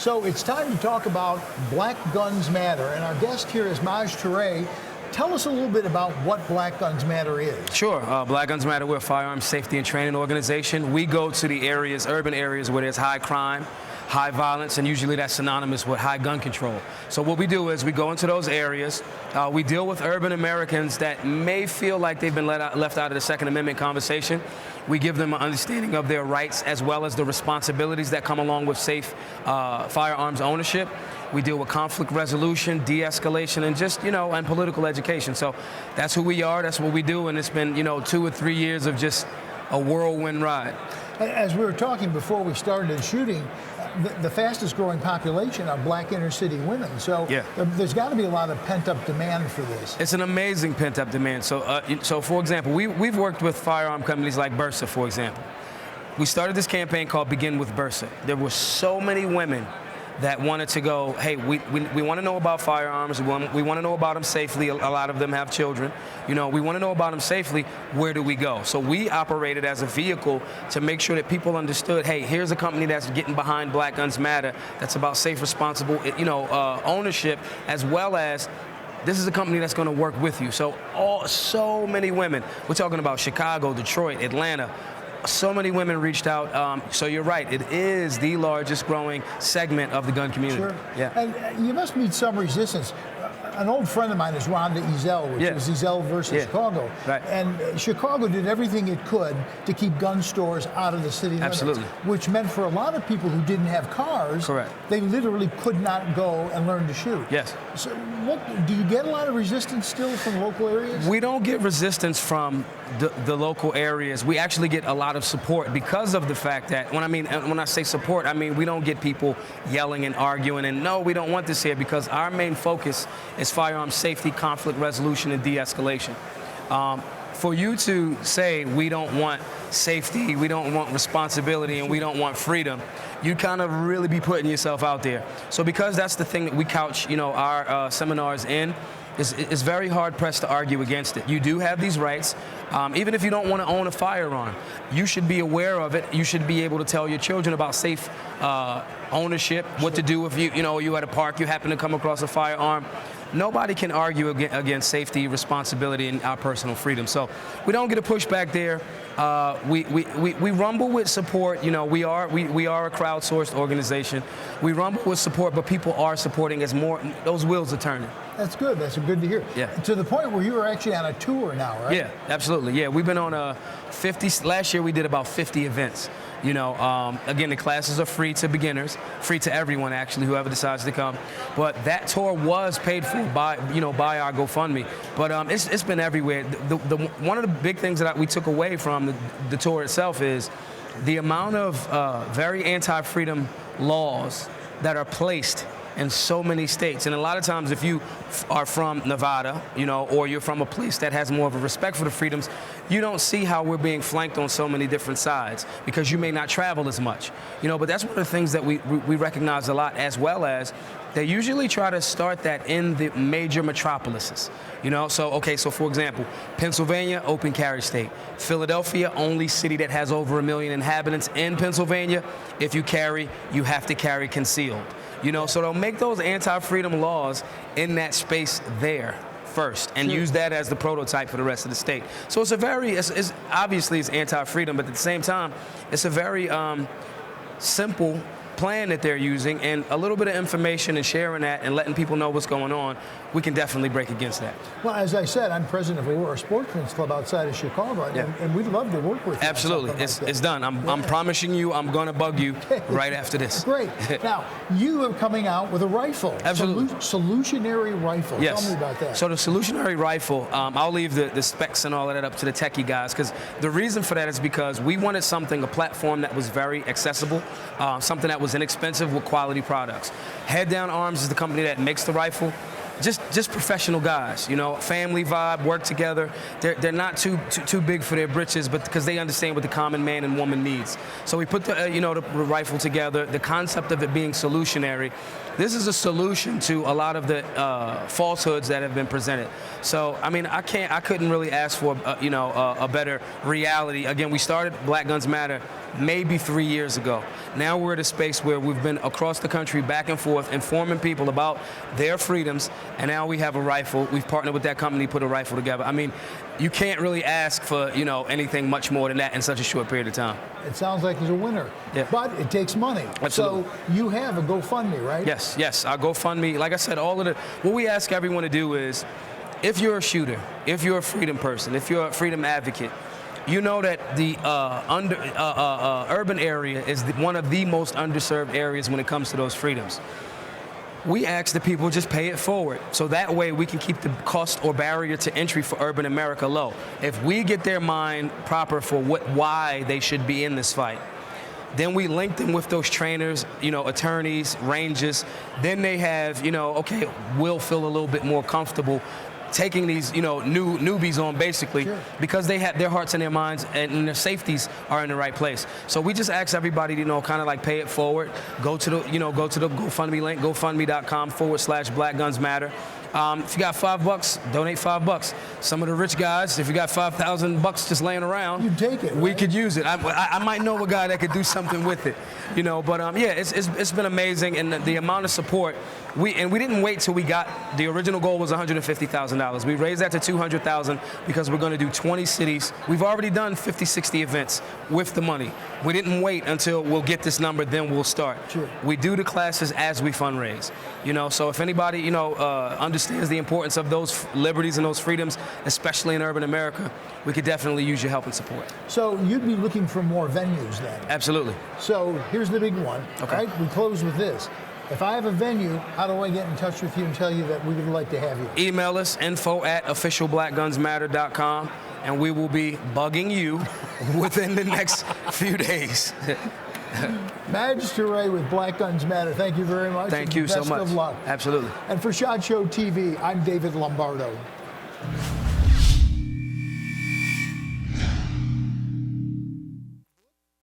So it's time to talk about Black Guns Matter, and our guest here is Maj Toure. Tell us a little bit about what Black Guns Matter is. Sure. Black Guns Matter, we're a firearms safety and training organization. We go to the areas, urban areas where there's high crime, high violence, and usually that's synonymous with high gun control. So what we do is we go into those areas. We deal with urban Americans that may feel like they've been left out of the Second Amendment conversation. We give them an understanding of their rights as well as the responsibilities that come along with safe firearms ownership. We deal with conflict resolution, de-escalation, and just, and political education. So that's who we are, that's what we do, and it's been, 2 or 3 years of just a whirlwind ride. As we were talking before we started shooting, the fastest growing population are Black inner city women. So yeah. There's got to be a lot of pent-up demand for this. It's an amazing pent-up demand. So for example, we've worked with firearm companies like Bursa, for example. We started this campaign called Begin with Bursa. There were so many women that wanted to go, hey, we want to know about firearms. We want to know about them safely. A lot of them have children. We want to know about them safely. Where do we go? So we operated as a vehicle to make sure that people understood, hey, here's a company that's getting behind Black Guns Matter, that's about safe, responsible, ownership, as well as this is a company that's going to work with you. So many women. We're talking about Chicago, Detroit, Atlanta. So many women reached out. So you're right. It is the largest growing segment of the gun community. Sure. Yeah. And you must meet some resistance. An old friend of mine is Rhonda Ezell, which was Ezell versus Chicago. Right. And Chicago did everything it could to keep gun stores out of the city limits. Absolutely. Which meant for a lot of people who didn't have cars, correct, they literally could not go and learn to shoot. Yes. So do you get a lot of resistance still from local areas? We don't get resistance from the local areas. We actually get a lot of support because of the fact that, when I say support, I mean we don't get people yelling and arguing and no, we don't want this here, because our main focus is firearms safety, conflict resolution, and de-escalation. For you to say we don't want safety, we don't want responsibility, and we don't want freedom, you kind of really be putting yourself out there. So because that's the thing that we couch, our seminars in, it's very hard pressed to argue against it. You do have these rights. Even if you don't want to own a firearm, you should be aware of it. You should be able to tell your children about safe ownership, what to do if you at a park, you happen to come across a firearm. Nobody can argue against safety, responsibility, and our personal freedom. So we don't get a pushback there. We rumble with support. We are a crowdsourced organization. We rumble with support, but people are supporting as those wheels are turning. That's good. That's good to hear. Yeah. To the point where you are actually on a tour now, right? Yeah, absolutely. Yeah, we've been on 50. Last year we did about 50 events. Again, the classes are free to beginners, free to everyone actually, whoever decides to come. But that tour was paid for by our GoFundMe. But it's been everywhere. One of the big things that we took away from the tour itself is the amount of very anti-freedom laws that are placed in so many states. And a lot of times if you are from Nevada, or you're from a place that has more of a respect for the freedoms, you don't see how we're being flanked on so many different sides because you may not travel as much. But that's one of the things that we recognize a lot, as well as they usually try to start that in the major metropolises. So for example, Pennsylvania, open carry state. Philadelphia, only city that has over 1 million inhabitants in Pennsylvania. If you carry, you have to carry concealed. So they'll make those anti-freedom laws in that space there first and use that as the prototype for the rest of the state. So it's obviously it's anti-freedom, but at the same time, it's a very simple plan that they're using, and a little bit of information and sharing that and letting people know what's going on, we can definitely break against that. Well, as I said, I'm president of a sportsman's club outside of Chicago, and we'd love to work with you. Absolutely. It's done. I'm promising you I'm going to bug you right after this. Great. Now, you are coming out with a rifle. Absolutely. Solutionary rifle. Yes. Tell me about that. So the solutionary rifle, I'll leave the specs and all of that up to the techie guys, because the reason for that is because we wanted a platform that was very accessible, something that was inexpensive with quality products. Head Down Arms is the company that makes the rifle. Just professional guys, family vibe, work together. They're not too big for their britches, but because they understand what the common man and woman needs. So we put the rifle together. The concept of it being solutionary. This is a solution to a lot of the falsehoods that have been presented. So I couldn't really ask for a better reality. Again, we started Black Guns Matter maybe 3 years ago. Now we're at a space where we've been across the country, back and forth, informing people about their freedoms, and now we have a rifle. We've partnered with that company, put a rifle together. I mean, you can't really ask for, anything much more than that in such a short period of time. It sounds like he's a winner. Yeah. But it takes money. Absolutely. So you have a GoFundMe, right? Yes. Our GoFundMe, like I said, what we ask everyone to do is, if you're a shooter, if you're a freedom person, if you're a freedom advocate, you know that the urban area is one of the most underserved areas when it comes to those freedoms. We ask the people just pay it forward, so that way we can keep the cost or barrier to entry for urban America low. If we get their mind proper for why they should be in this fight, then we link them with those trainers, attorneys, rangers. Then they have, okay, we'll feel a little bit more comfortable taking these, newbies on, basically, sure, because they have their hearts and their minds and their safeties are in the right place. So we just ask everybody to, kind of like pay it forward. Go to the GoFundMe link, GoFundMe.com/Black Guns Matter. If you got $5, donate $5. Some of the rich guys, if you got $5,000 just laying around, you take it. We right? could use it. I might know a guy that could do something with it, But yeah, it's been amazing, and the amount of support. We didn't wait till we got the original goal was $150,000. We raised that to $200,000 because we're going to do 20 cities. We've already done 50, 60 events with the money. We didn't wait until we'll get this number, then we'll start. Sure. We do the classes as we fundraise. So if anybody understands the importance of those liberties and those freedoms, especially in urban America, we could definitely use your help and support. So you'd be looking for more venues then? Absolutely. So here's the big one. Okay. Right? We close with this. If I have a venue, how do I get in touch with you and tell you that we would like to have you? Email us, info@officialblackgunsmatter.com, and we will be bugging you within the next few days. Maj Toure with Black Guns Matter. Thank you very much. Thank you so much. Best of luck. Absolutely. And for SHOT Show TV, I'm David Lombardo.